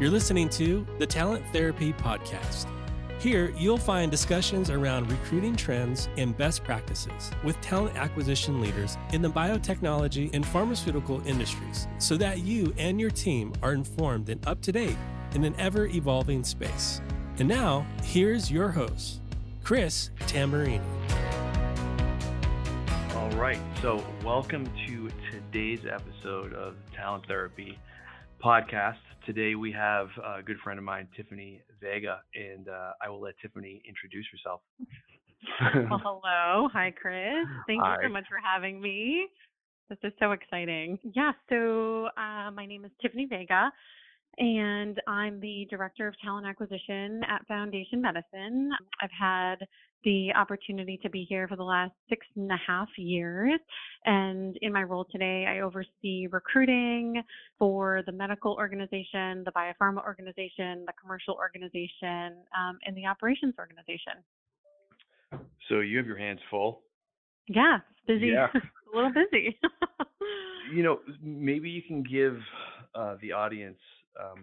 You're listening to the Talent Therapy Podcast. Here, you'll find discussions around recruiting trends and best practices with talent acquisition leaders in the biotechnology and pharmaceutical industries so that you and your team are informed and up to date in an ever-evolving space. And now, here's your host, Chris Tamburini. All right, so welcome to today's episode of Talent Therapy Podcast. Today we have a good friend of mine, Tiffanie Veiga, and I will let Tiffanie introduce herself. Well, hello. Hi, Chris. Thank you so much for having me. This is so exciting. So my name is Tiffanie Veiga, and I'm the Director of Talent Acquisition at Foundation Medicine. I've had the opportunity to be here for the last 6.5 years. And in my role today, I oversee recruiting for the medical organization, the biopharma organization, the commercial organization, and the operations organization. So you have your hands full. Yeah, busy. Yeah. A little busy. Maybe you can give the audience,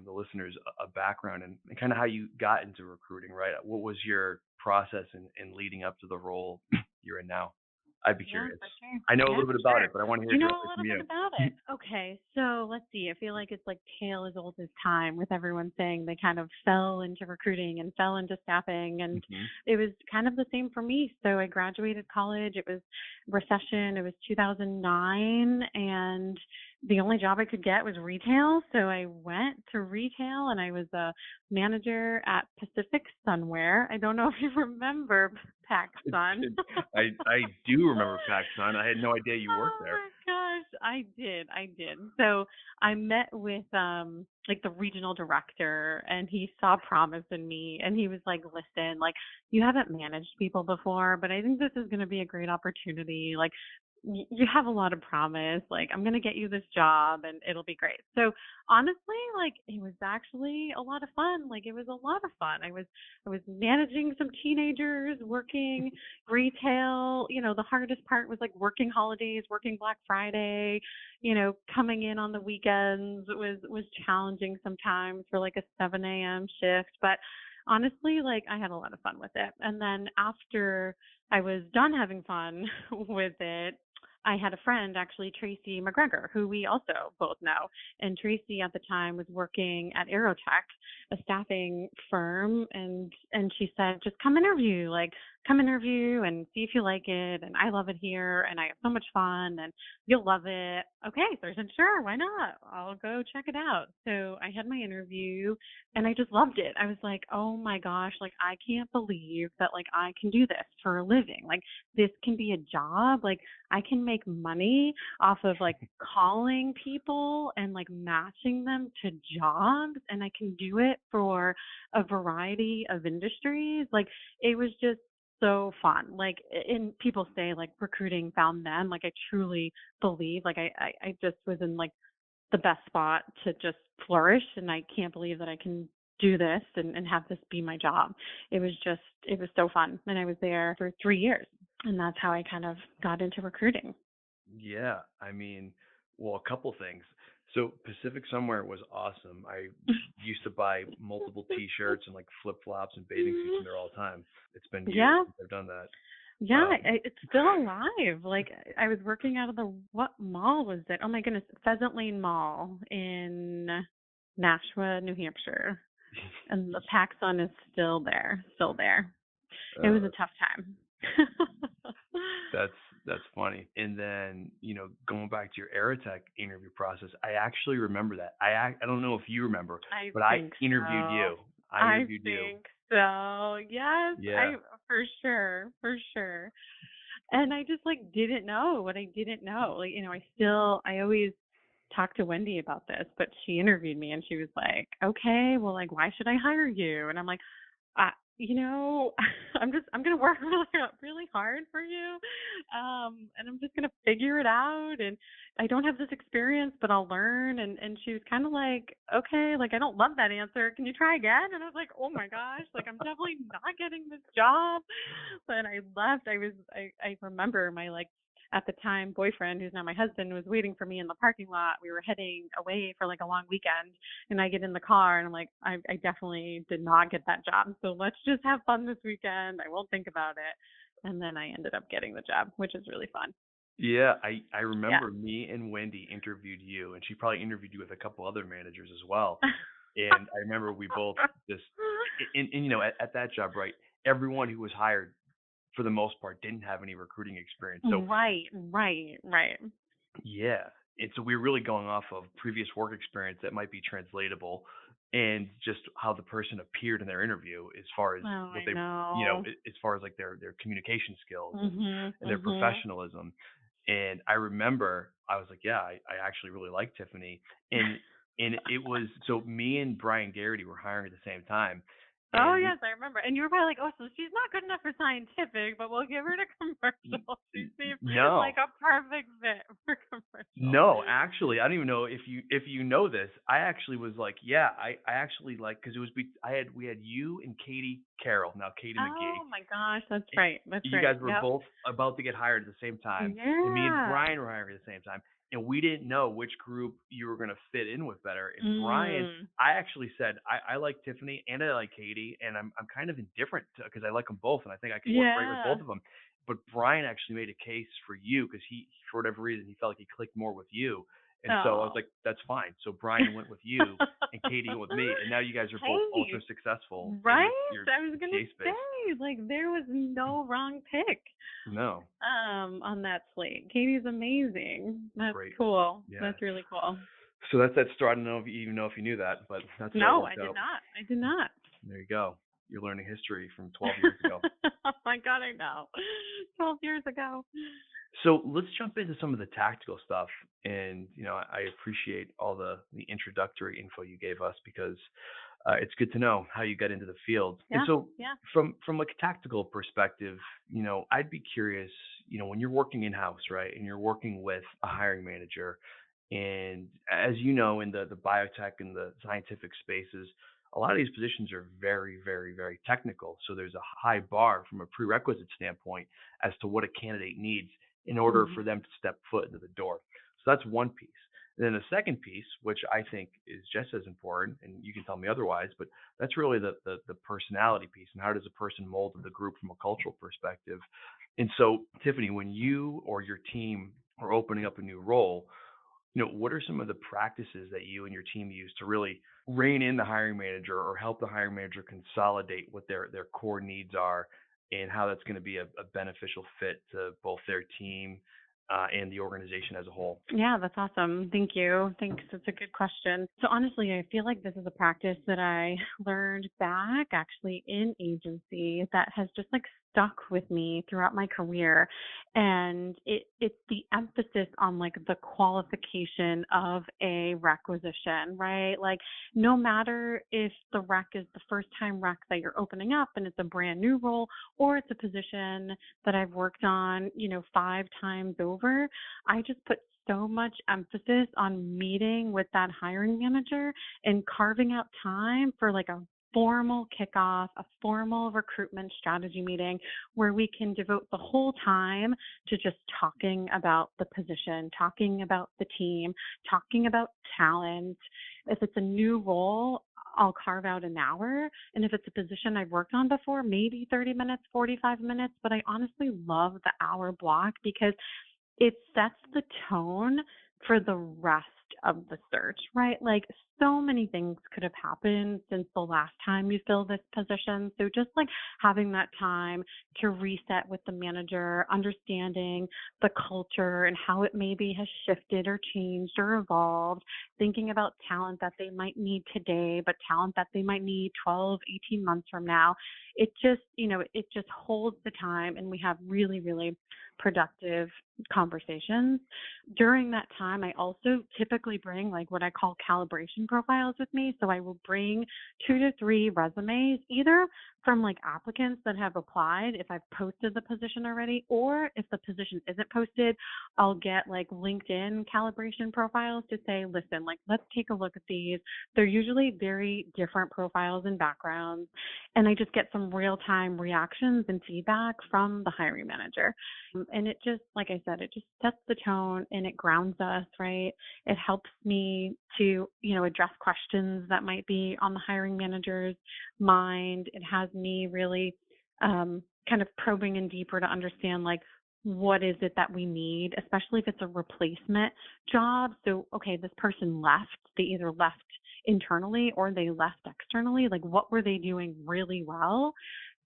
the listeners, a background and kind of how you got into recruiting, right? What was your process in leading up to the role you're in now? I'd be curious. For sure. I know a little bit about it, but I want to hear you know directly a from little you. bit about it. Okay, so let's see. I feel like it's like tale as old as time with everyone saying they kind of fell into recruiting and fell into staffing, and it was kind of the same for me. So I graduated college. It was recession. It was 2009, and the only job I could get was retail. So I went to retail, and I was a manager at Pacific Sunwear. I don't know if you remember PacSun. I do remember PacSun. I had no idea you worked there. Oh my gosh, I did. So I met with the regional director, and he saw promise in me, and he was like, "Listen, like, you haven't managed people before, but I think this is going to be a great opportunity. Like, you have a lot of promise. Like, I'm going to get you this job and it'll be great." So honestly, like, it was actually a lot of fun. Like, it was a lot of fun. I was managing some teenagers, working retail. The hardest part was like working holidays, working Black Friday, coming in on the weekends was challenging sometimes for like a 7 a.m. shift. But honestly, like, I had a lot of fun with it. And then after I was done having fun with it, I had a friend, actually, Tracy McGregor, who we also both know. And Tracy at the time was working at Aerotech, a staffing firm. And she said, just come interview and see if you like it. And I love it here. And I have so much fun and you'll love it. Okay. So I said, sure, why not? I'll go check it out. So I had my interview and I just loved it. I was like, oh my gosh, like, I can't believe that, like, I can do this for a living. Like, this can be a job. Like, I can make money off of like calling people and like matching them to jobs, and I can do it for a variety of industries. Like, it was just so fun. Like, and people say like recruiting found them. Like, I truly believe, like, I just was in like the best spot to just flourish, and I can't believe that I can do this and have this be my job. It was so fun. And I was there for 3 years, and that's how I kind of got into recruiting. Yeah, I mean, well, a couple things. So Pacific Somewhere was awesome. I used to buy multiple T-shirts and like flip-flops and bathing suits in there all the time. It's been years since I've done that. Yeah, it's still alive. Like, I was working out of what mall was it? Oh my goodness, Pheasant Lane Mall in Nashua, New Hampshire. And the PacSun is still there. It was a tough time. That's funny. And then, going back to your Aerotech interview process, I actually remember that. I don't know if you remember, but I interviewed you. I interviewed you. think so. Yes. Yeah. For sure. And I just like didn't know what I didn't know. Like, I always talk to Wendy about this, but she interviewed me and she was like, okay, well, like, why should I hire you? And I'm like, I'm going to work really, really hard for you. And I'm just going to figure it out. And I don't have this experience, but I'll learn. And she was kind of like, okay, like, I don't love that answer. Can you try again? And I was like, oh my gosh, like, I'm definitely not getting this job. But I left. I remember my like at the time, boyfriend, who's now my husband, was waiting for me in the parking lot. We were heading away for like a long weekend, and I get in the car and I'm like, I definitely did not get that job. So let's just have fun this weekend. I won't think about it. And then I ended up getting the job, which is really fun. Yeah, I Yeah. remember me and Wendy interviewed you, and she probably interviewed you with a couple other managers as well. And I remember we both just, and at that job, right? Everyone who was hired, for the most part, didn't have any recruiting experience. So Right. yeah, and so we were really going off of previous work experience that might be translatable, and just how the person appeared in their interview, as far as Oh, what I they, know. as far as like their communication skills Mhm. and their Mhm. professionalism. And I remember I was like, yeah, I actually really like Tiffanie. And it was, so me and Brian Garrity were hiring at the same time. Oh And yes, I remember. And you were probably like, "Oh, so she's not good enough for scientific, but we'll give her to n- commercial. She seems like no, a perfect fit for commercial." no, actually, I don't even know if you know this. I actually was like, yeah, I actually like, because it was we had you and Katie Carroll, now Katie McGee. Oh my gosh, that's y- right. That's you right. guys were Yep. both about to get hired at the same time, and me and Yeah. Brian were hiring at the same time, and we didn't know which group you were going to fit in with better. And Brian, Mm. I actually said I like Tiffanie and I like Katie, and I'm kind of indifferent because I like them both, and I think I could work great with Yeah. both of them. But Brian actually made a case for you because for whatever reason, he felt like he clicked more with you. And so I was Oh. like, that's fine. So Brian went with you, and Katie went with me, and now you guys are both ultra Hey, successful in right? your I was gonna TA space. say, like, there was no wrong pick No, on that slate. Katie's amazing. That's great. cool. Yeah. That's really cool. So that's that story. I don't know if you even know if you knew that, but that's how it No, I worked did out. not. I did not. There you go. You're learning history from 12 years ago. Oh my God, I know. 12 years ago. So let's jump into some of the tactical stuff. And I appreciate all the introductory info you gave us, because it's good to know how you got into the field. And Yeah, so yeah. from a tactical perspective, I'd be curious, when you're working in house, right, and you're working with a hiring manager, and as you know, in the biotech and the scientific spaces, a lot of these positions are very, very, very technical. So there's a high bar from a prerequisite standpoint as to what a candidate needs in order Hmm. for them to step foot into the door. So that's one piece. And then the second piece, which I think is just as important, and you can tell me otherwise, but that's really the personality piece, and how does a person mold to the group from a cultural perspective. And so, Tiffanie, when you or your team are opening up a new role, what are some of the practices that you and your team use to really rein in the hiring manager, or help the hiring manager consolidate what their core needs are, and how that's going to be a beneficial fit to both their team and the organization as a whole? Yeah, that's awesome. Thank you. Thanks. It's a good question. So honestly, I feel like this is a practice that I learned back actually in agency that has just like stuck with me throughout my career. And it's the emphasis on like the qualification of a requisition, right? Like no matter if the rec is the first time rec that you're opening up and it's a brand new role, or it's a position that I've worked on, 5 times over, I just put so much emphasis on meeting with that hiring manager and carving out time for like a formal kickoff, a formal recruitment strategy meeting where we can devote the whole time to just talking about the position, talking about the team, talking about talent. If it's a new role, I'll carve out an hour. And if it's a position I've worked on before, maybe 30 minutes, 45 minutes. But I honestly love the hour block because it sets the tone for the rest of the search, right? Like so many things could have happened since the last time you filled this position. So just like having that time to reset with the manager, understanding the culture and how it maybe has shifted or changed or evolved, thinking about talent that they might need today, but talent that they might need 12, 18 months from now. It just, it just holds the time, and we have really, really productive conversations. During that time, I also typically bring like what I call calibration profiles with me. So I will bring 2 to 3 resumes, either from like applicants that have applied if I've posted the position already, or if the position isn't posted, I'll get like LinkedIn calibration profiles to say, listen, like let's take a look at these. They're usually very different profiles and backgrounds. And I just get some real time reactions and feedback from the hiring manager. And it just, like I said, it just sets the tone and it grounds us, right? It helps me to, address questions that might be on the hiring manager's mind. It has me really kind of probing in deeper to understand, like, what is it that we need, especially if it's a replacement job. So, okay, this person left. They either left internally or they left externally. Like, what were they doing really well?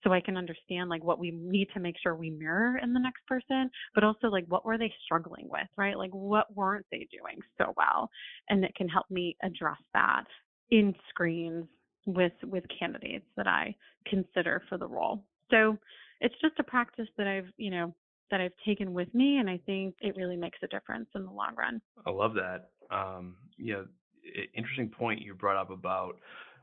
So I can understand like what we need to make sure we mirror in the next person, but also like what were they struggling with, right? Like what weren't they doing so well? And it can help me address that in screens with candidates that I consider for the role. So it's just a practice that I've taken with me, and I think it really makes a difference in the long run. I love that. Interesting point you brought up about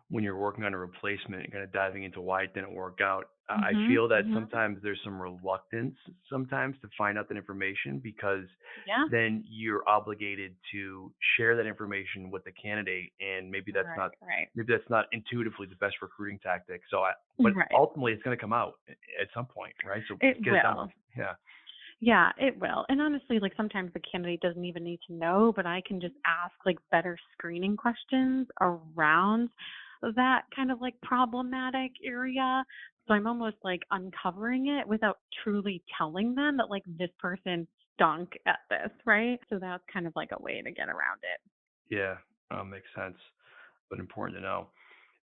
when you're working on a replacement and kind of diving into why it didn't work out. I Mhm. feel that Mhm. sometimes there's some reluctance sometimes to find out that information because Yeah. then you're obligated to share that information with the candidate, and Right. Right. maybe that's not intuitively the best recruiting tactic. But Right. ultimately it's going to come out at some point, right? So It get it done with. will. Yeah. Yeah, it will. And honestly, like sometimes the candidate doesn't even need to know, but I can just ask like better screening questions around that kind of like problematic area. So I'm almost like uncovering it without truly telling them that like this person stunk at this, right? So that's kind of like a way to get around it. Yeah. Makes sense, but important to know.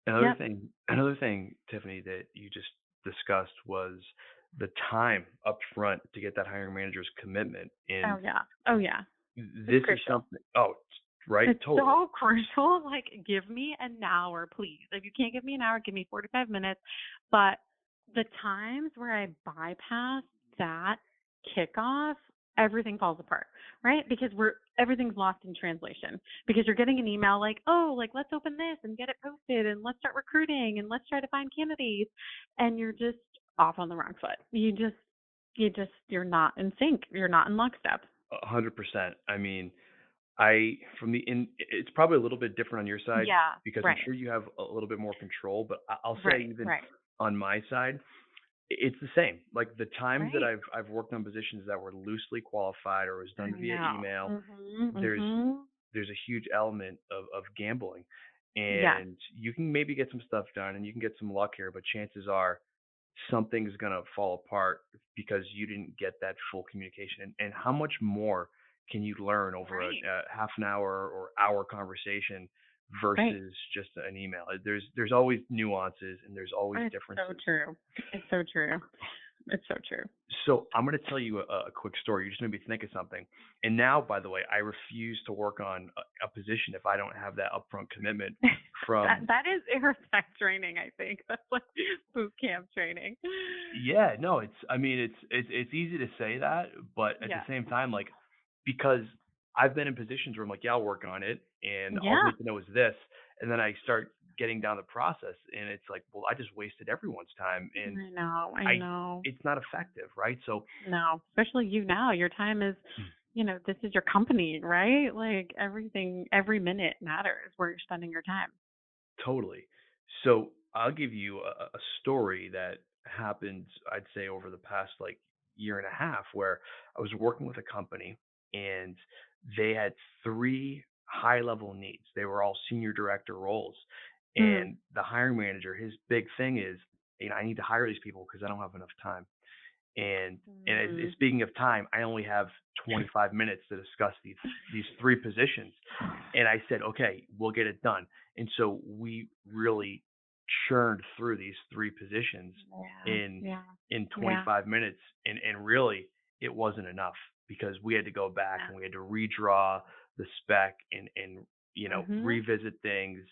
Yep. Another thing, Tiffany, that you just discussed was the time up front to get that hiring manager's commitment. Oh And yeah. Oh yeah. It's this is crucial. something, oh, right, It's totally. so crucial. Like, give me an hour, please. If you can't give me an hour, give me 45 minutes. But the times where I bypass that kickoff, everything falls apart, right? Because everything's lost in translation. Because you're getting an email like, oh, like let's open this and get it posted and let's start recruiting and let's try to find candidates, and you're just off on the wrong foot. You're not in sync. You're not in lockstep. 100%. I mean, it's probably a little bit different on your side Yeah. because I'm Right. sure you have a little bit more control, but I'll say Right. even Right. on my side, it's the same. Like the times that Right. I've worked on positions that were loosely qualified or was I done via know. email, Mhm. there's Mhm. there's a huge element of gambling. Yes. And you can maybe get some stuff done and you can get some luck here, but chances are something's going to fall apart because you didn't get that full communication. And how much more can you learn over Right. a half an hour or hour conversation Right. versus just an email? There's always nuances and there's always It's so differences. true. It's so true. It's so true. So I'm going to tell you a quick story. You just made me think of something. And now, by the way, I refuse to work on a position if I don't have that upfront commitment from. That is airtech training, I think. That's like boot camp training. Yeah, no, I mean, it's easy to say that, but at the Yeah. same time, like, because I've been in positions where I'm like, yeah, I'll work on it, and all I Yeah. need to know is this, and then I start getting down the process, and it's like, well, I just wasted everyone's time, and I know. I I, know. it's not effective, right? So, No, especially you now. Your time is, this is your company, right? Like everything, every minute matters where you're spending your time. totally. So I'll give you a story that happened, I'd say, over the past like year and a half, where I was working with a company and they had three high level needs. They were all senior director roles. Mm. And the hiring manager, his big thing is, I need to hire these people because I don't have enough time. And Mm. speaking of time, I only have 25 minutes to discuss these three positions. And I said, okay, we'll get it done. And so we really churned through these three positions Yeah. in Yeah. in Yeah. 25 minutes, and really it wasn't enough because we had to go back Yeah. and we had to redraw the spec and Mhm. revisit things.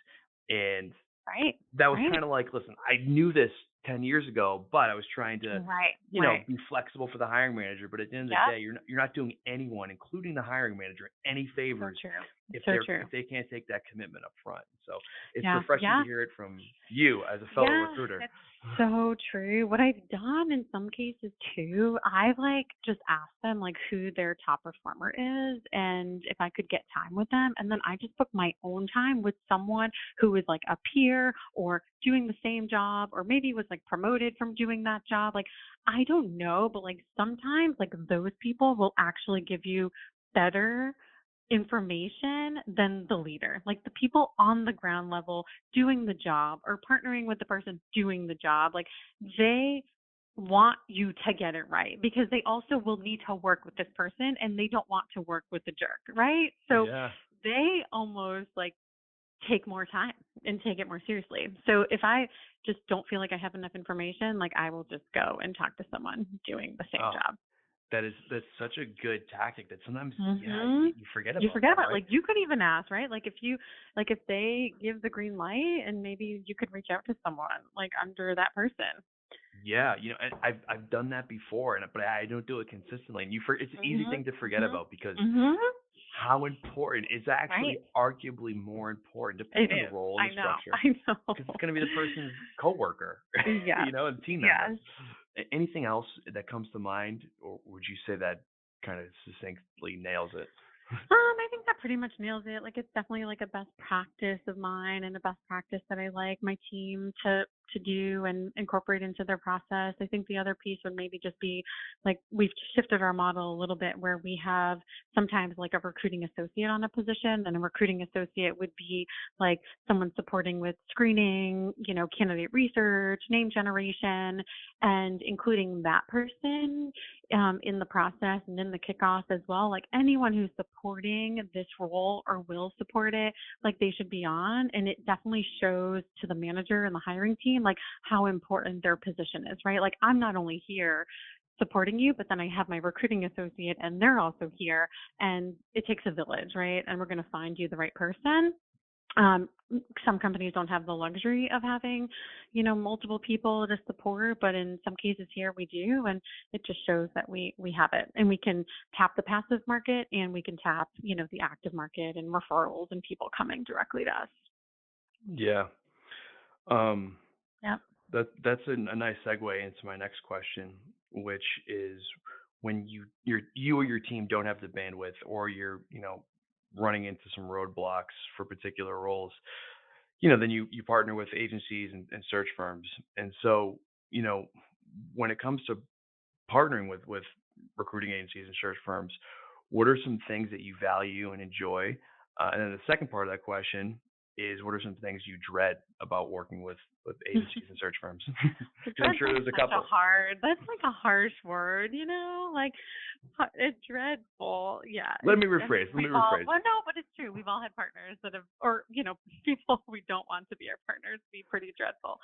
And Right. that was Right. kind of like, listen, I knew this 10 years ago, but I was trying to, Right. Right. be flexible for the hiring manager. But at the end of the Yep. day, you're not doing anyone, including the hiring manager, any So favors true. So true. if they can't take that commitment up front. So it's Yeah. refreshing Yeah. to hear it from you as a fellow Yeah, recruiter. it's so true. What I've done in some cases too, I've like just asked them like who their top performer is and if I could get time with them. And then I just book my own time with someone who is like a peer or doing the same job or maybe was like promoted from doing that job. Like, I don't know, but like sometimes like those people will actually give you better information than the leader. Like the people on the ground level doing the job or partnering with the person doing the job, like they want you to get it right because they also will need to work with this person and they don't want to work with the jerk, right? So Yeah. they almost like take more time and take it more seriously. So if I just don't feel like I have enough information, like I will just go and talk to someone doing the same Oh, job. that's such a good tactic that sometimes Mhm. you forget You about forget that, about, right? like, you could even ask, right? Like if they give the green light and maybe you could reach out to someone like under that person. Yeah, and I've done that before, but I don't do it consistently. And it's an easy Mhm. thing to forget Mhm. about because Mhm. how important is actually Right. arguably more important, It depending on the is. role and I the know. structure, I know. because it's going to be the person's coworker, Yes. and team member. Yes. Anything else that comes to mind, or would you say that kind of succinctly nails it? I think that pretty much nails it. Like it's definitely like a best practice of mine and a best practice that I like my team to do and incorporate into their process. I think the other piece would maybe just be like we've shifted our model a little bit where we have sometimes like a recruiting associate on a position and a recruiting associate would be like someone supporting with screening, candidate research, name generation, and including that person in the process and in the kickoff as well. Like anyone who's supporting this role or will support it, like they should be on. And it definitely shows to the manager and the hiring team, like how important their position is, right? Like I'm not only here supporting you, but then I have my recruiting associate and they're also here. And it takes a village, right? And we're going to find you the right person. um, some companies don't have the luxury of having, multiple people to support, but in some cases here we do, and it just shows that we have it, and we can tap the passive market, and we can tap, the active market and referrals and people coming directly to us. Yeah. Um, Yep. that's a nice segue into my next question, which is when you or your team don't have the bandwidth, or you're running into some roadblocks for particular roles, then you partner with agencies and search firms. And so, when it comes to partnering with recruiting agencies and search firms, what are some things that you value and enjoy? And then the second part of that question is, what are some things you dread about working with agencies and search firms? The 'Cause I'm dread's sure like there's a such a couple. hard, that's like a harsh word, like it's dreadful. Yeah. Let me I mean, rephrase. Let me we've all, rephrase. well, no, but it's true. We've all had partners that have, or, people we don't want to be our partners be pretty dreadful.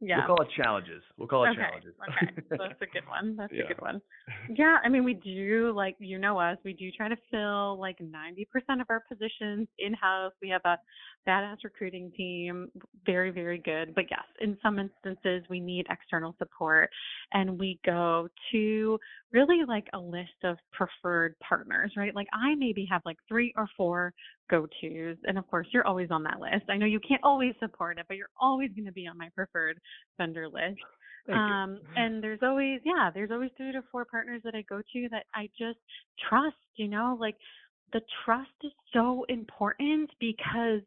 We'll Yeah. call it challenges. We'll call it Okay. challenges. Okay. That's a good one. That's a Yeah. good one. Yeah. I mean, we do, like, us, we do try to fill like 90% of our positions in house. We have a badass recruiting team, very, very good. But yes, in some instances, we need external support. And we go to really like a list of preferred partners, right? Like, I maybe have like 3 or 4 go tos. And of course, you're always on that list. I know you can't always support it, but you're always going to be on my preferred vendor list. Thank you. And there's always 3 to 4 partners that I go to that I just trust, like the trust is so important because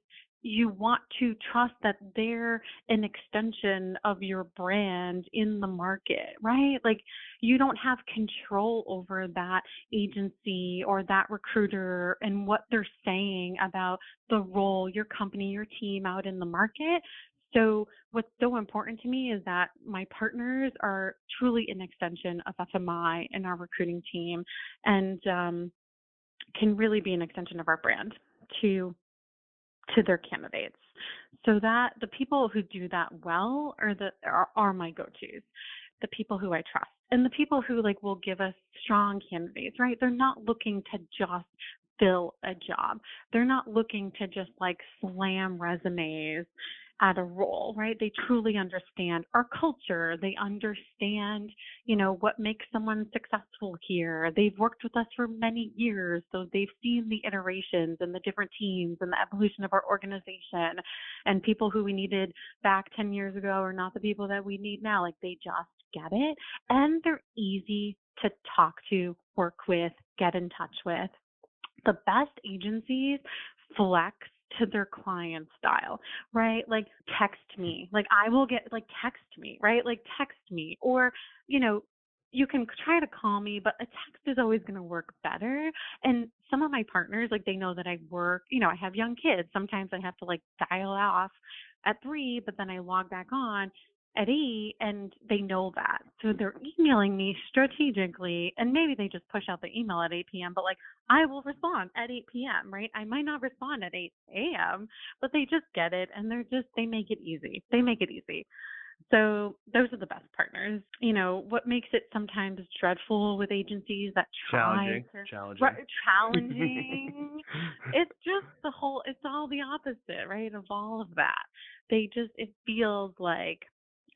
you want to trust that they're an extension of your brand in the market, right? Like you don't have control over that agency or that recruiter and what they're saying about the role, your company, your team out in the market. So what's so important to me is that my partners are truly an extension of FMI and our recruiting team, and can really be an extension of our brand to their candidates. So that the people who do that well are my go-tos, the people who I trust, and the people who like will give us strong candidates, right? They're not looking to just fill a job. They're not looking to just like slam resumes at a role, right? They truly understand our culture. They understand, what makes someone successful here. They've worked with us for many years, so they've seen the iterations and the different teams and the evolution of our organization, and people who we needed back 10 years ago are not the people that we need now. Like, they just get it, and they're easy to talk to, work with, get in touch with. The best agencies flex to their client style, right? Like, text me. Like, I will get, like, text me, right? Like, text me. Or, you can try to call me, but a text is always going to work better. And some of my partners, like, they know that I work, I have young kids. Sometimes I have to like dial off at 3, but then I log back on at 8, and they know that. So they're emailing me strategically, and maybe they just push out the email at 8 p.m., but like, I will respond at 8 p.m., right? I might not respond at 8 a.m., but they just get it, and they make it easy. They make it easy. So those are the best partners. What makes it sometimes dreadful with agencies that try challenging. Challenging. It's just it's all the opposite, right, of all of that. It feels like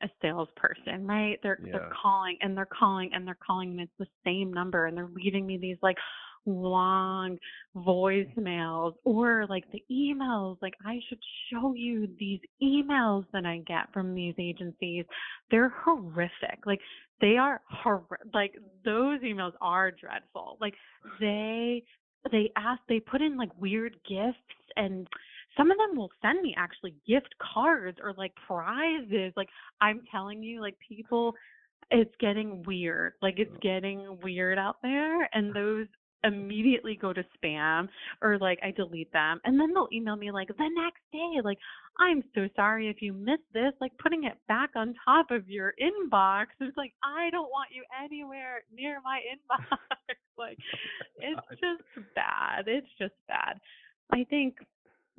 a salesperson, right? They're calling and they're calling and they're calling, and it's the same number, and they're leaving me these like long voicemails or like the emails. Like, I should show you these emails that I get from these agencies. They're horrific. Like, they are like, those emails are dreadful. Like, they put in like weird gifts, and some of them will send me actually gift cards or like prizes. Like, I'm telling you, like, people, it's getting weird. Like, it's getting weird out there, and those immediately go to spam, or like I delete them, and then they'll email me like the next day, like, I'm so sorry if you missed this, like putting it back on top of your inbox. It's like, I don't want you anywhere near my inbox. Like, it's just bad. It's just bad. I think,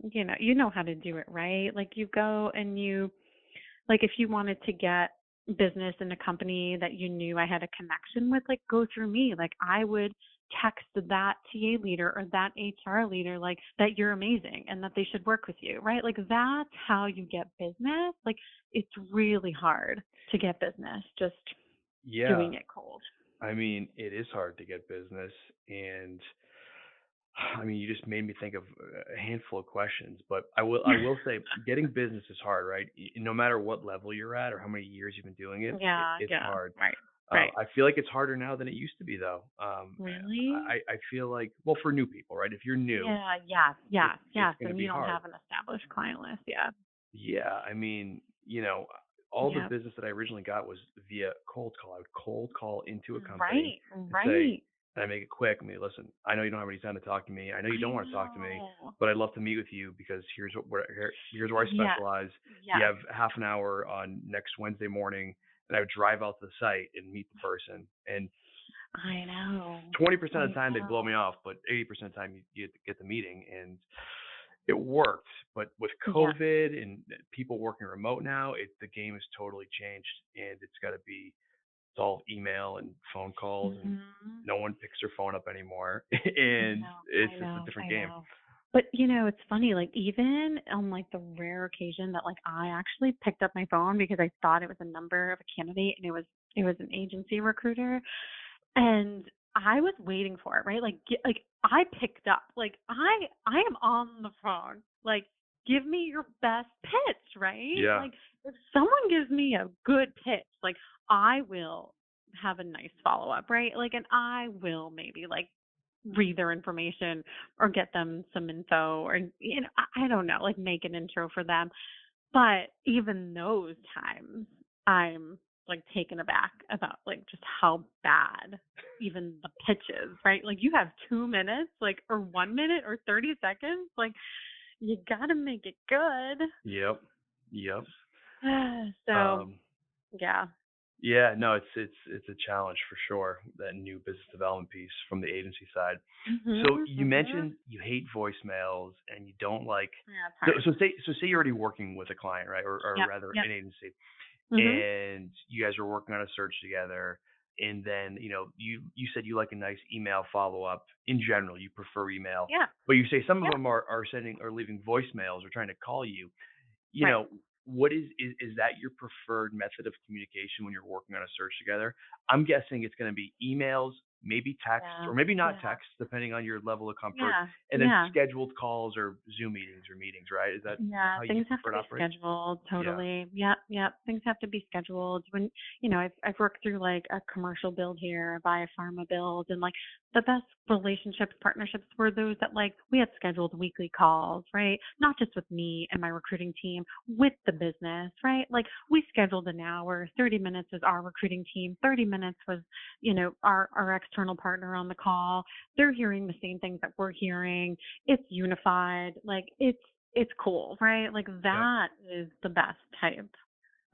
you know how to do it, right? Like, you go and like, if you wanted to get business in a company that you knew I had a connection with, like, go through me. Like, I would text that TA leader or that HR leader, like, that you're amazing and that they should work with you, right? Like, that's how you get business. Like, it's really hard to get business just doing it cold. I mean, it is hard to get business, and I mean, you just made me think of a handful of questions, but I will say getting business is hard, right? No matter what level you're at or how many years you've been doing it, it's hard. Right. I feel like it's harder now than it used to be, though. Really? I feel like, well, for new people, right? If you're new, yes. it's And you don't hard. have an established client list, Yeah, I mean, all the business that I originally got was via cold call. I would cold call into a company and say, and I make it quick. I mean, listen, I know you don't have any time to talk to me. I know you don't want to talk to me, but I'd love to meet with you because here's where I specialize. You have half an hour on next Wednesday morning, and I would drive out to the site and meet the person. And I know 20% of the time they'd blow me off, but 80% of the time you get the meeting, and it worked. But with COVID and people working remote now, the game has totally changed, and it's all email and phone calls, and no one picks their phone up anymore, and it's just a different game. But it's funny, like, even on like the rare occasion that like I actually picked up my phone because I thought it was a number of a candidate, and it was an agency recruiter, and I was waiting for it, right? Like, I picked up, like, I am on the phone, like, give me your best pitch, right? Yeah. Like, if someone gives me a good pitch, like, I will have a nice follow-up, right? Like, and I will maybe like read their information or get them some info, or I don't know, like, make an intro for them. But even those times, I'm like taken aback about like just how bad even the pitches, right? Like, you have 2 minutes, like, or 1 minute or 30 seconds, like, you gotta make it good. Yep. So yeah. Yeah, no, it's a challenge for sure, that new business development piece from the agency side. So you mentioned you hate voicemails and you don't like. So say you're already working with a client, right, or rather an agency, and you guys are working on a search together, And then, you said you like a nice email follow up. In general, you prefer email, Yeah. but you say some of Yeah. them are sending or leaving voicemails or trying to call you. you Right. know, what is that your preferred method of communication when you're working on a search together? I'm guessing it's going to be emails, maybe text, Yeah. or maybe not Yeah. text, depending on your level of comfort, Yeah. and then Yeah. scheduled calls or Zoom meetings or meetings, right? Is that Yeah, how you things have to prefer to be operate? scheduled, Yeah. totally. Yep, yep. Things have to be scheduled. When, I've worked through like a commercial build here, a biopharma build, and like the best relationships, partnerships were those that like we had scheduled weekly calls, right? Not just with me and my recruiting team, with the business, right? Like we scheduled an hour, 30 minutes was our recruiting team, 30 minutes was, our external partner on the call. They're hearing the same things that we're hearing. It's unified. Like it's cool, right? Like Yep. that is the best type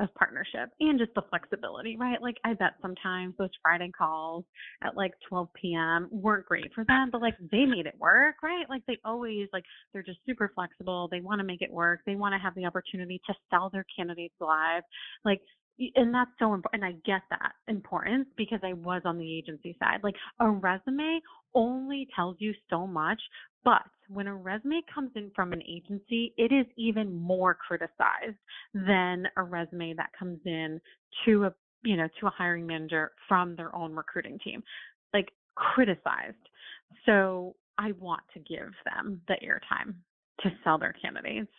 of partnership and just the flexibility, right? Like I bet sometimes those Friday calls at like 12 p.m. weren't great for them, but like they made it work, right? Like they always like they're just super flexible. They want to make it work. They want to have the opportunity to sell their candidates live. Like and that's so important. And I get that importance because I was on the agency side. Like a resume only tells you so much, but when a resume comes in from an agency, it is even more criticized than a resume that comes in to a hiring manager from their own recruiting team. Like criticized. So I want to give them the airtime to sell their candidates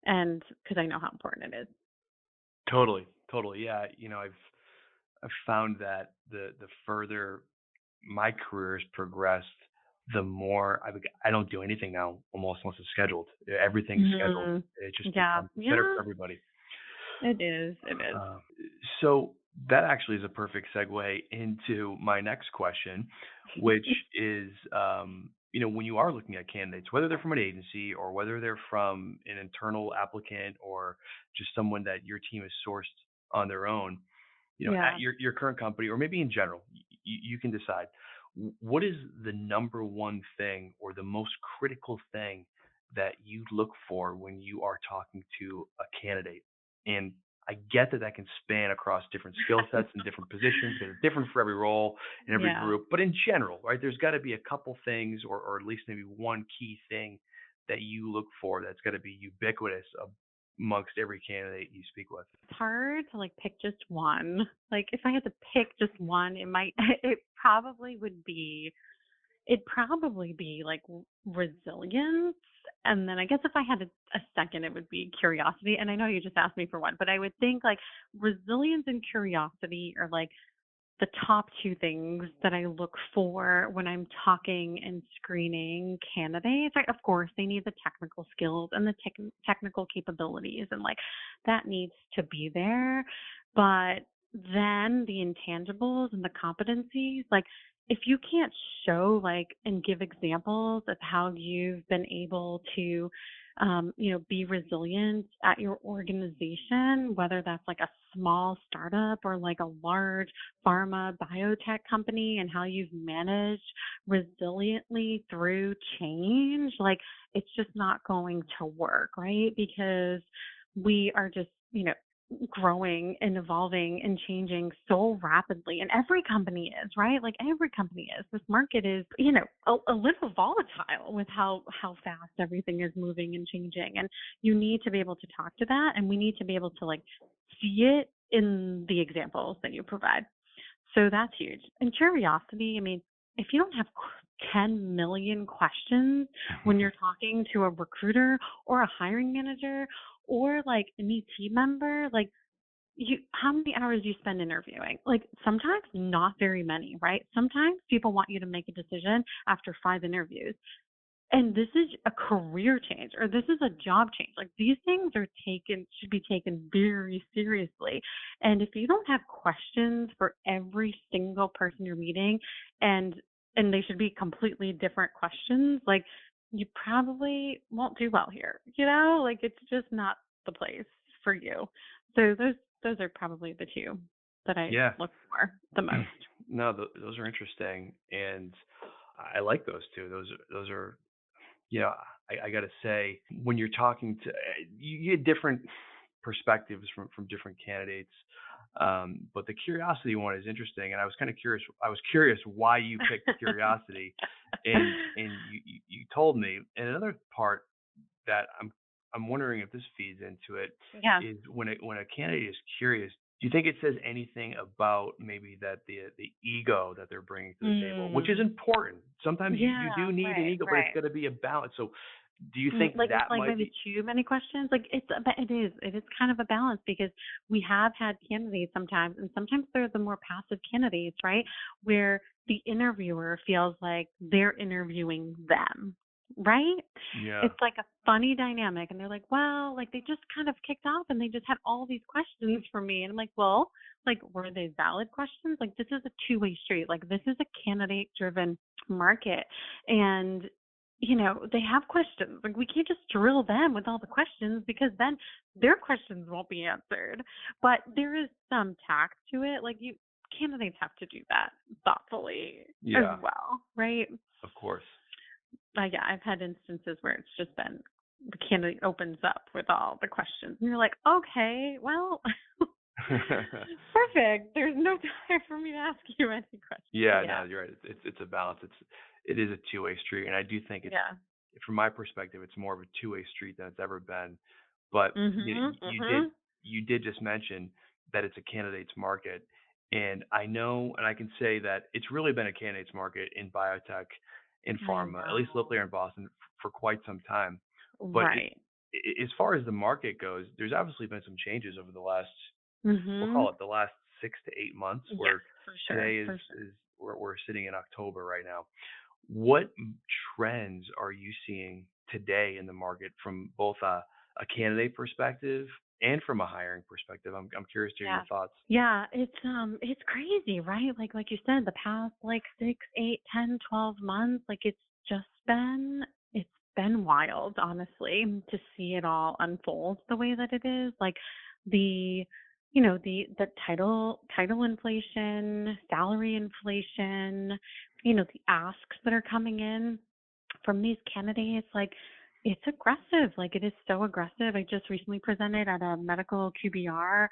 and because I know how important it is. Totally. Totally. Yeah. I've found that the further my career has progressed, the more I don't do anything now almost unless it's scheduled. Everything's scheduled. Mhm. It just Yeah. becomes better Yeah. for everybody. It is. It is. Uh, so that actually is a perfect segue into my next question, which is, when you are looking at candidates, whether they're from an agency or whether they're from an internal applicant or just someone that your team has sourced on their own, at Yeah. your current company or maybe in general, you can decide what is the number one thing or the most critical thing that you look for when you are talking to a candidate. And I get that that can span across different skill sets and different positions because it's different for every role and every Yeah. group. But in general, right, there's got to be a couple things or at least maybe one key thing that you look for that's got to be ubiquitous amongst every candidate you speak with. It's hard to like pick just one. Like if I had to pick just one, it might it probably would be it'd probably be like resilience. And then I guess if I had a second, it would be curiosity. And I know you just asked me for one, but I would think like resilience and curiosity are like the top two things that I look for when I'm talking and screening candidates. Right? Of course, they need the technical skills and the technical capabilities, and like that needs to be there. But then the intangibles and the competencies, like if you can't show like and give examples of how you've been able to be resilient at your organization, whether that's like a small startup or like a large pharma biotech company, and how you've managed resiliently through change, like it's just not going to work, right? Because we are just, growing and evolving and changing so rapidly. And every company is, right? Like every company is. This market is, a little volatile with how fast everything is moving and changing. And you need to be able to talk to that, and we need to be able to like see it in the examples that you provide. So that's huge. And curiosity, I mean, if you don't have 10 million questions when you're talking to a recruiter or a hiring manager or like an ET member, like how many hours do you spend interviewing? Like sometimes not very many, right? Sometimes people want you to make a decision after 5 interviews. And this is a career change or this is a job change. Like these things should be taken very seriously. And if you don't have questions for every single person you're meeting and they should be completely different questions, like you probably won't do well here. Like it's just not the place for you. So those are probably the two that I Yeah. look for the most. No, those are interesting, and I like those two. Those are, you know, I got to say, when you're talking to, you get different perspectives from different candidates. But the curiosity one is interesting, and I was kind of curious. I was curious why you picked curiosity, and you told me. And another part that I'm wondering if this feeds into it Yeah. is when a candidate is curious. Do you think it says anything about maybe that the ego that they're bringing to the table, which is Mm. important? Sometimes you Yeah, do need an right, ego, but it's right. got to be a balance. So, do you think that Like might maybe be? too many questions. Like but it is kind of a balance because we have had candidates sometimes, and sometimes they're the more passive candidates, right? Where the interviewer feels like they're interviewing them, right? Yeah. It's like a funny dynamic, and they're like, well, like they just kind of kicked off, and they just had all these questions for me, and I'm like, well, like were they valid questions? Like this is a two-way street. Like this is a candidate-driven market, and they have questions. Like we can't just drill them with all the questions because then their questions won't be answered. But there is some tact to it. Like candidates have to do that thoughtfully as Yeah. well, right? Of course. Yeah, I've had instances where it's just been the candidate opens up with all the questions and you're like, okay, well, perfect. There's no time for me to ask you any questions. Yeah, Yeah. no, you're right. It's a balance. It is a two-way street, and I do think it's, Yeah. from my perspective, it's more of a two-way street than it's ever been. But Mhm. Mhm. you did just mention that it's a candidates market, and I know, and I can say that it's really been a candidates market in biotech, in I pharma, at least locally know. here in Boston, for quite some time. But Right. as far as the market goes, there's obviously been some changes over the last, we'll call Mhm. it the last 6 to 8 months, Yes, where for sure. today For sure. is we're sitting in October right now. What trends are you seeing today in the market from both a candidate perspective and from a hiring perspective? I'm curious to hear Yeah. your thoughts. Yeah, it's crazy, right? Like you said, the past like 6, 8, 10, 12 months, like just been it's been wild, honestly, to see it all unfold the way that it is. Like the the title inflation, salary inflation, the asks that are coming in from these candidates, like it's aggressive. Like it is so aggressive. I just recently presented at a medical QBR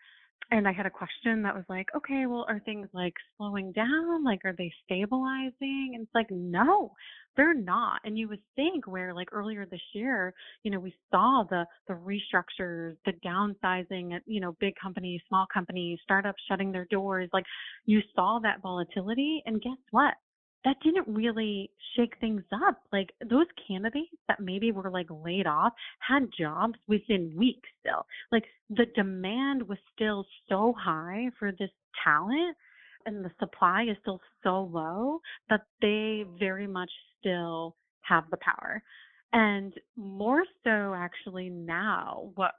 and I had a question that was like, okay, well, are things like slowing down? Like, are they stabilizing? And it's like, no, they're not. And you would think where like earlier this year, we saw the restructures, the downsizing at, big companies, small companies, startups shutting their doors. Like you saw that volatility. And guess what? That didn't really shake things up. Like those candidates that maybe were like laid off had jobs within weeks still. Like the demand was still so high for this talent and the supply is still so low that they very much still have the power. And more so actually now what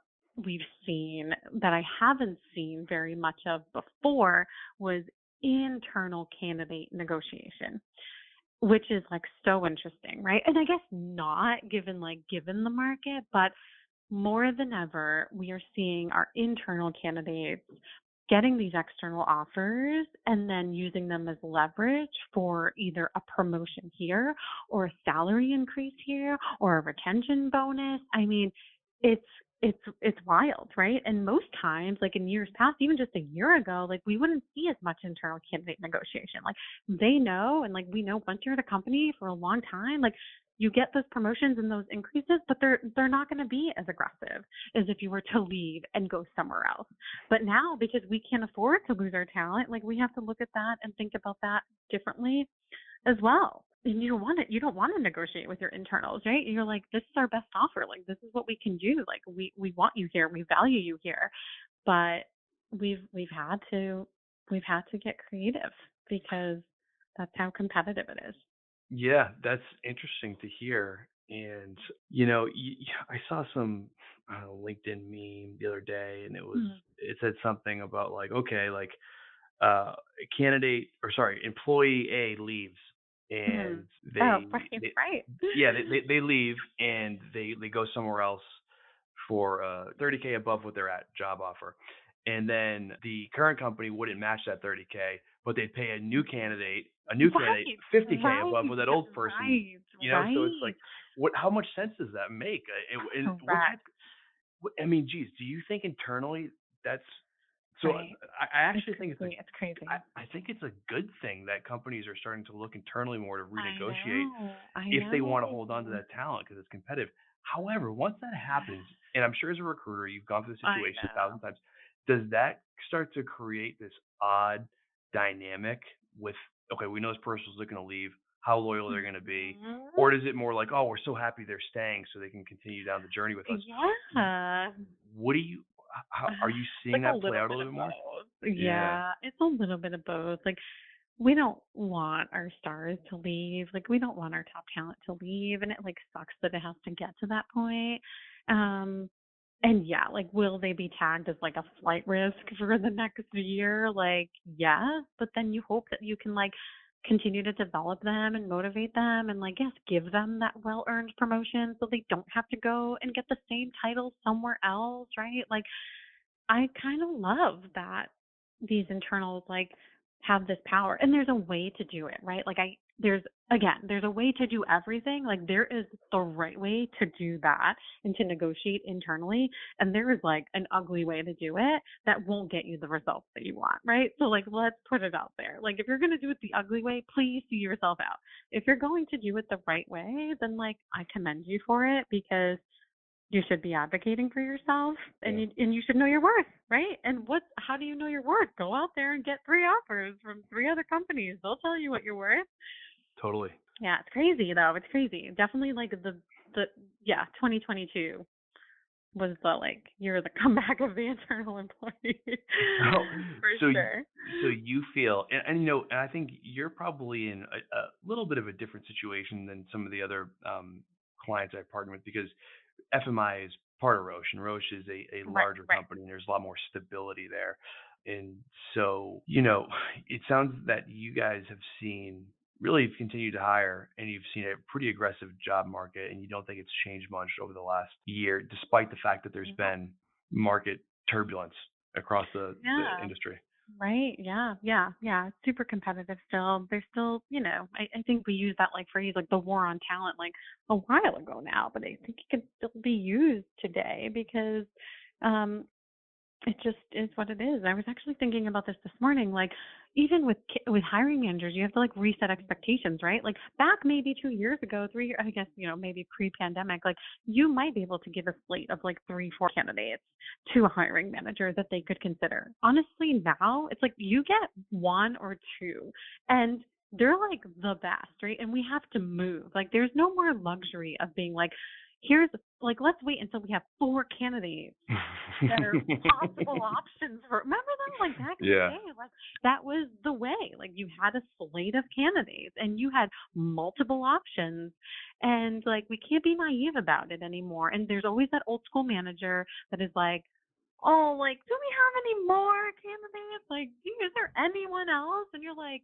we've seen that I haven't seen very much of before was internal candidate negotiation, which is like so interesting, right? And I guess not given the market, but more than ever, we are seeing our internal candidates getting these external offers and then using them as leverage for either a promotion here or a salary increase here or a retention bonus. I mean, it's it's wild, right? And most times, like in years past, even just a year ago, like we wouldn't see as much internal candidate negotiation. Like they know, and like we know once you're at a company for a long time, like you get those promotions and those increases, but they're not going to be as aggressive as if you were to leave and go somewhere else. But now, because we can't afford to lose our talent, like we have to look at that and think about that differently as well. And you don't want to negotiate with your internals, right? You're like, this is our best offer. Like this is what we can do. Like we want you here. We value you here. But we've had to get creative because that's how competitive it is. Yeah, that's interesting to hear. And I saw some LinkedIn meme the other day, and Mhm. it said something about like, okay, like candidate, or sorry, employee A leaves, Mhm. and Oh, right, they right. yeah, they leave, and they go somewhere else for 30K above what they're at job offer, and then the current company wouldn't match that 30K, but they'd pay a new candidate Right, 50K above right, what that old person, right, so it's like, right. what? How much sense does that make? And what type? Correct. I mean, geez, do you think internally that's So Right. I actually think It's crazy. I think it's a good thing that companies are starting to look internally more to I renegotiate know. I if they want to hold on to know. that talent because it's competitive. However, once that happens, and I'm sure as a recruiter you've gone through the I situation a thousand know. times, does that start to create this odd dynamic with, okay, we know this person's looking to leave, how loyal they're going to be, Mhm. or is it more like, oh, we're so happy they're staying so they can continue down the journey with us? Yeah. What do you, how are you It's seeing like a that play little out a bit little of bit more? both. Yeah, Yeah, it's a little bit of both. Like, we don't want our stars to leave. Like, we don't want our top talent to leave, and it like sucks that it has to get to that point. Um, and yeah, like, will they be tagged as like a flight risk for the next year? Like, yes, but then you hope that you can like continue to develop them and motivate them and like, yes, give them that well earned promotion so they don't have to go and get the same title somewhere else, right? Like, I kind of love that these internals like have this power and there's a way to do it, right? Like there's a way to do everything. Like there is the right way to do that and to negotiate internally and there is like an ugly way to do it that won't get you the results that you want, right? So like let's put it out there. Like if you're going to do it the ugly way, please see yourself out. If you're going to do it the right way, then like I commend you for it because you should be advocating for yourself and yeah, you should know your worth, right? And how do you know your worth? Go out there and get 3 offers from 3 other companies. They'll tell you what you're worth. totally. Yeah, it's crazy though. It's crazy. Definitely like the yeah, 2022 was the like year of the comeback of the internal employee. So, For so, sure. so you feel, and and I think you're probably in a little bit of a different situation than some of the other clients I partner with because FMI is part of Roche, and Roche is a Right, larger right. company, and there's a lot more stability there. And so, it sounds that you guys have seen really continued to hire, and you've seen a pretty aggressive job market, and you don't think it's changed much over the last year, despite the fact that there's No. been market turbulence across the Yeah. industry. Right. Yeah. Yeah. Yeah. It's super competitive still. There's still, I think we use that like phrase, like the war on talent, like a while ago now, but I think it can still be used today because, um, it just is what it is. I was actually thinking about this morning. Like, even with hiring managers, you have to like reset expectations, right? Like back maybe 2 years ago, 3 years, I guess maybe pre-pandemic, like you might be able to give a slate of like 3, 4 candidates to a hiring manager that they could consider. Honestly, now it's like you get 1 or 2, and they're like the best, right? And we have to move. Like, there's no more luxury of being like, here's like let's wait until we have 4 candidates that are possible options for remember them like back in the Yeah. day like that was the way like you had a slate of candidates and you had multiple options and like we can't be naive about it anymore and there's always that old school manager that is like, oh, like, do we have any more candidates? Like, is there anyone else? And you're like,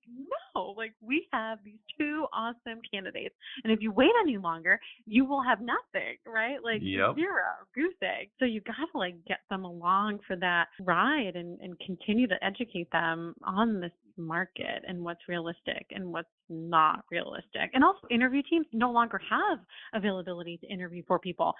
no, like, we have these 2 awesome candidates. And if you wait any longer, you will have nothing, right? Like, Yep. zero, goose egg. So you got to, like, get them along for that ride and continue to educate them on this market and what's realistic and what's not realistic. And also, interview teams no longer have availability to interview 4 people.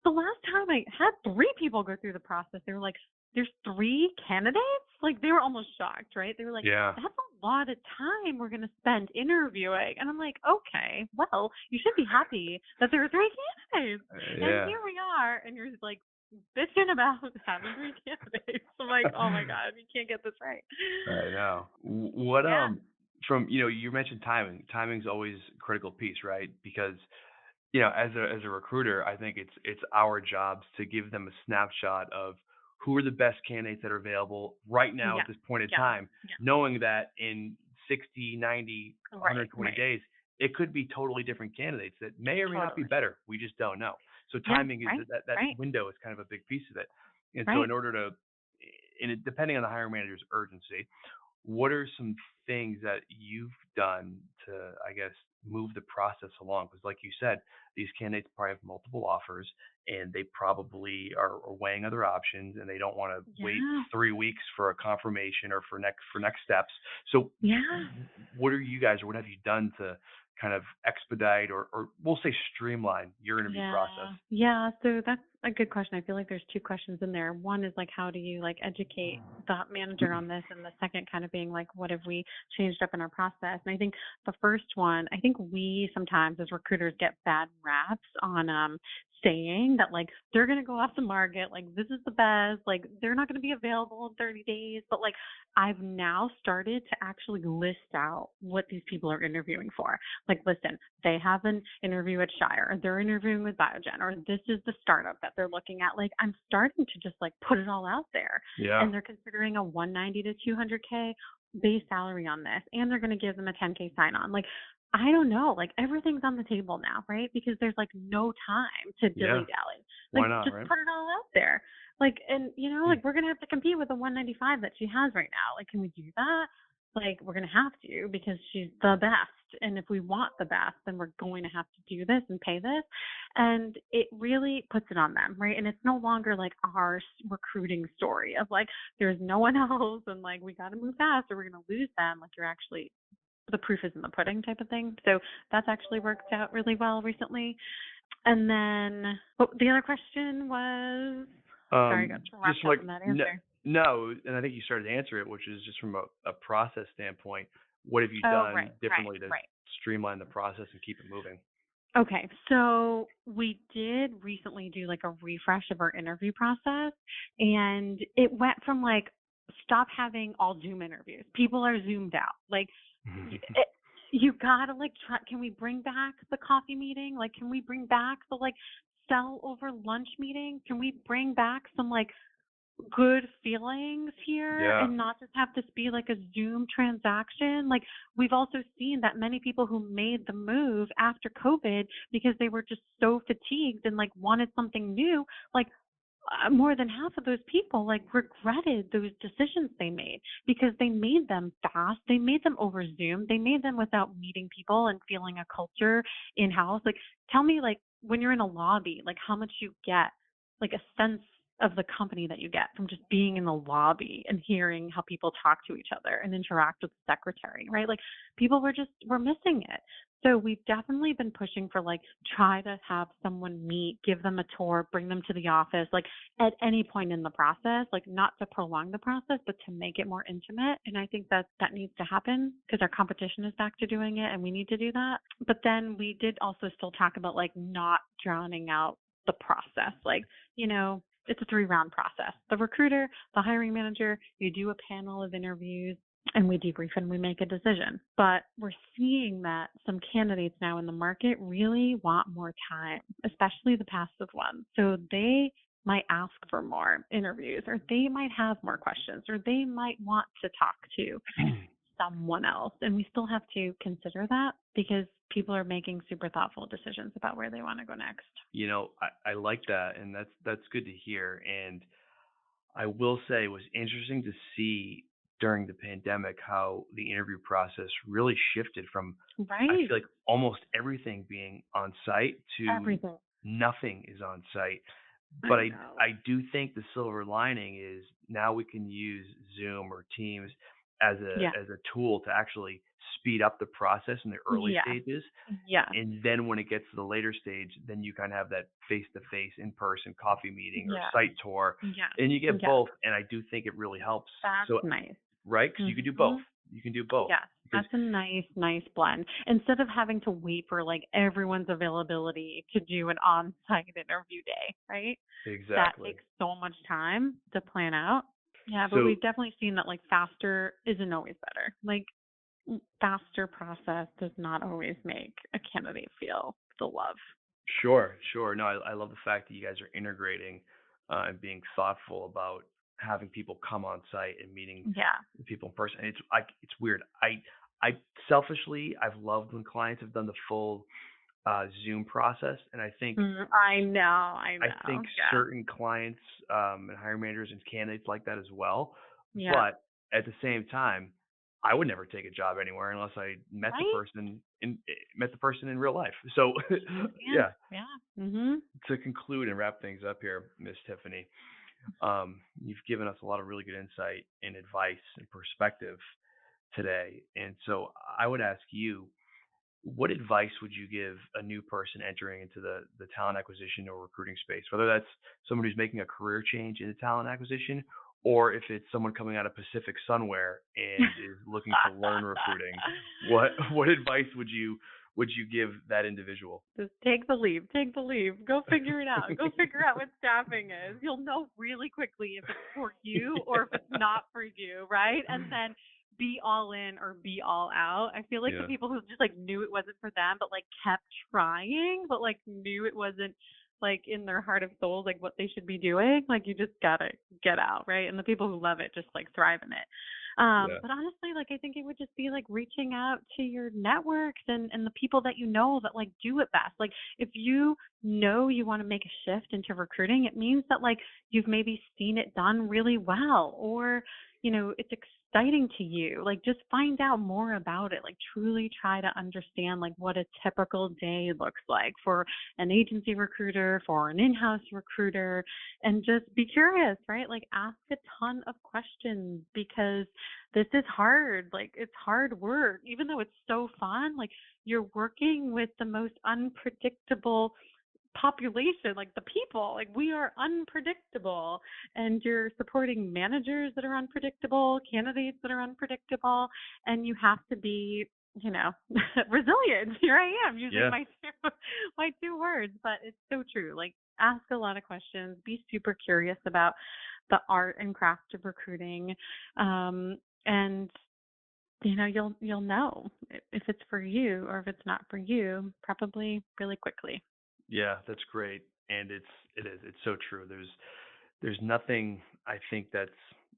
The last time I had 3 people go through the process, they were like, there's 3 candidates? Like, they were almost shocked, right? They were like, Yeah. that's a lot of time we're going to spend interviewing. And I'm like, okay, well, you should be happy that there are 3 candidates. And Yeah. here we are. And you're like bitching about having 3 candidates. I'm like, oh my God, you can't get this right. I know. What Yeah. from you mentioned timing. Timing's always a critical piece, right? Because as a recruiter, I think it's our jobs to give them a snapshot of who are the best candidates that are available right now Yeah. at this point in Yeah. time, Yeah. knowing that in 60, 90, Right. 120 Right. days, it could be totally different candidates that may or may not be Totally. better. We just don't know. So Yeah. timing is Right. that Right. window is kind of a big piece of it. And so Right. in order to, depending on the hiring manager's urgency, what are some things that you've done to, I guess, move the process along? Because, like you said, these candidates probably have multiple offers, and they probably are weighing other options, and they don't want to wait Yeah. 3 weeks for a confirmation or for next steps. So, Yeah. what are you guys, or what have you done to kind of expedite or we'll say streamline your interview process? Yeah. So a good question. I feel like there's two questions in there. One is like, how do you like educate the manager on this? And the second kind of being like, what have we changed up in our process? And I think the first one, I think we sometimes as recruiters get bad raps on saying that like they're going to go off the market, like this is the best, like they're not going to be available in 30 days. But like I've now started to actually list out what these people are interviewing for. Like, listen, they have an interview at Shire, or they're interviewing with Biogen, or this is the startup that they're looking at. Like, I'm starting to just like put it all out there. Yeah. And they're considering a 190 to 200K base salary on this, and they're going to give them a 10K sign on. Like, I don't know. Like, everything's on the table now, right? Because there's like no time to dilly dally. Like, Why not, just right? put it all out there. Like, and you know, like we're gonna have to compete with the 195 that she has right now. Like, can we do that? Like, we're gonna have to because she's the best. And if we want the best, then we're going to have to do this and pay this. And it really puts it on them, right? And it's no longer like our recruiting story of like there's no one else and like we got to move fast or we're gonna lose them. Like, you're actually, the proof is in the pudding type of thing. So that's actually worked out really well recently. And then the other question was, sorry, I got wrapped Just up like in that answer. no, and I think you started to answer it, which is just from a process standpoint. What have you Oh, done differently to right. streamline the process and keep it moving? Okay, so we did recently do like a refresh of our interview process, and it went from like stop having all Zoom interviews. People are zoomed out. Like, you gotta like try. Can we bring back the coffee meeting? Like, can we bring back the like sell over lunch meeting? Can we bring back some like good feelings here Yeah. and not just have this be like a Zoom transaction? Like, we've also seen that many people who made the move after COVID because they were just so fatigued and like wanted something new, like more than half of those people like regretted those decisions they made because they made them fast, they made them over Zoom, they made them without meeting people and feeling a culture in house. Like, tell me, like, when you're in a lobby, like how much you get, like a sense of the company that you get from just being in the lobby and hearing how people talk to each other and interact with the secretary, right? Like, people were missing it. So we've definitely been pushing for like try to have someone meet, give them a tour, bring them to the office, like at any point in the process, like not to prolong the process, but to make it more intimate. And I think that needs to happen because our competition is back to doing it and we need to do that. But then we did also still talk about like not drowning out the process. Like, you know, it's a 3-round process. The recruiter, the hiring manager, you do a panel of interviews, and we debrief and we make a decision. But we're seeing that some candidates now in the market really want more time, especially the passive ones. So they might ask for more interviews, or they might have more questions, or they might want to talk to someone else. And we still have to consider that because people are making super thoughtful decisions about where they want to go next. You know, I like that, and that's good to hear. And I will say it was interesting to see during the pandemic how the interview process really shifted from, I Right. feel like, almost everything being on site to Everything. nothing is on site. I But know. I do think the silver lining is now we can use Zoom or Teams as Yeah. a tool to actually speed up the process in the early Yeah. stages. Yeah. And then when it gets to the later stage, then you kind of have that face-to-face, in-person coffee meeting or Yeah. site tour, Yeah. and you get Yeah. both. And I do think it really helps. That's So, nice. right? Because you can do both. Mhm. You can do both. Yes, Because that's a nice blend. Instead of having to wait for like everyone's availability to do an on-site interview day, right? That exactly. takes so much time to plan out. Yeah, but So we've definitely seen that like faster isn't always better. Like, faster process does not always make a candidate feel the love. sure. No, I love the fact that you guys are integrating and being thoughtful about having people come on site and meeting Yeah. people in person. And it's weird. I selfishly I've loved when clients have done the full Zoom process, and I think I know. I Yeah. certain clients and hiring managers and candidates like that as well. Yeah. But at the same time, I would never take a job anywhere unless I met the Right? person in real life. So yeah, Yeah. Mhm. to conclude and wrap things up here, Miss Tiffanie, you've given us a lot of really good insight and advice and perspective today. And so I would ask you, what advice would you give a new person entering into the talent acquisition or recruiting space, whether that's someone who's making a career change into talent acquisition, or if it's someone coming out of Pacific Sunwear and is looking to learn recruiting? What advice would you give that individual? Just take the leap. Take the leap. Go figure it out. Go figure out what staffing is. You'll know really quickly if it's for you or if it's not for you, right? And then be all in or be all out. I feel like the people who just like knew it wasn't for them, but like kept trying, but like knew it wasn't like in their heart of souls, like what they should be doing, like you just gotta get out, right? And the people who love it just like thrive in it. But honestly, like I think it would just be like reaching out to your networks and the people that you know that like do it best. Like if you know you want to make a shift into recruiting, it means that like you've maybe seen it done really well, or you know, it's exciting to you. Like just find out more about it. Like truly try to understand like what a typical day looks like for an agency recruiter, for an in-house recruiter, and just be curious, right? Like ask a ton of questions because this is hard. Like it's hard work. Even though it's so fun, like you're working with the most unpredictable population, like the people, like we are unpredictable, and you're supporting managers that are unpredictable, candidates that are unpredictable, and you have to be, you know, resilient. Here I am using my two words, but it's so true. Like ask a lot of questions, be super curious about the art and craft of recruiting, and you know, you'll know if it's for you or if it's not for you, probably really quickly. Yeah, that's great. And it's so true. There's nothing I think that's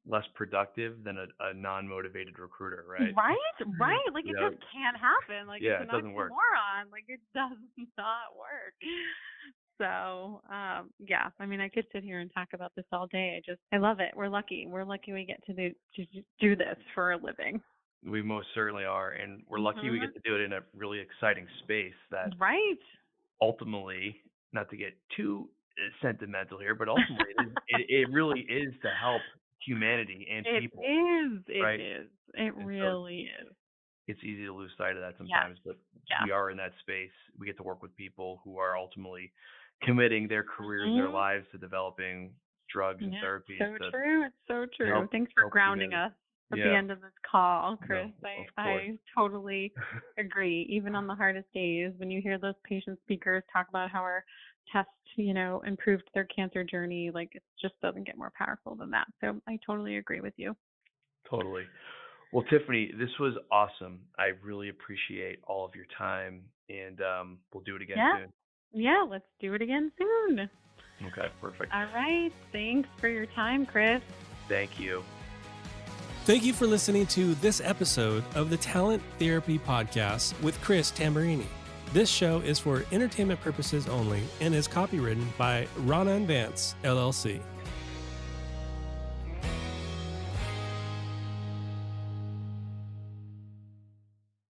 less productive than a non-motivated recruiter, right? Right. Like it just can't happen. Like it's it doesn't work. Moron. Like it does not work. So, I mean, I could sit here and talk about this all day. I love it. We're lucky. We get to do this for a living. We most certainly are, and we're lucky we get to do it in a really exciting space that ultimately, not to get too sentimental here, but ultimately it really is to help humanity and people. It is. It really is. It's easy to lose sight of that sometimes, but we are in that space. We get to work with people who are ultimately committing their careers, their lives to developing drugs and therapies. True. It's so true. Thanks for grounding us at the end of this call, Chris. I totally agree. Even on the hardest days, when you hear those patient speakers talk about how our test, you know, improved their cancer journey, like it just doesn't get more powerful than that. So I totally agree with you. Totally. Well, Tiffanie, this was awesome. I really appreciate all of your time, and we'll do it again soon. Yeah, let's do it again soon. Okay, perfect. All right. Thanks for your time, Chris. Thank you. Thank you for listening to this episode of the Talent Therapy Podcast with Chris Tamburini. This show is for entertainment purposes only and is copywritten by Rana and Vance, LLC.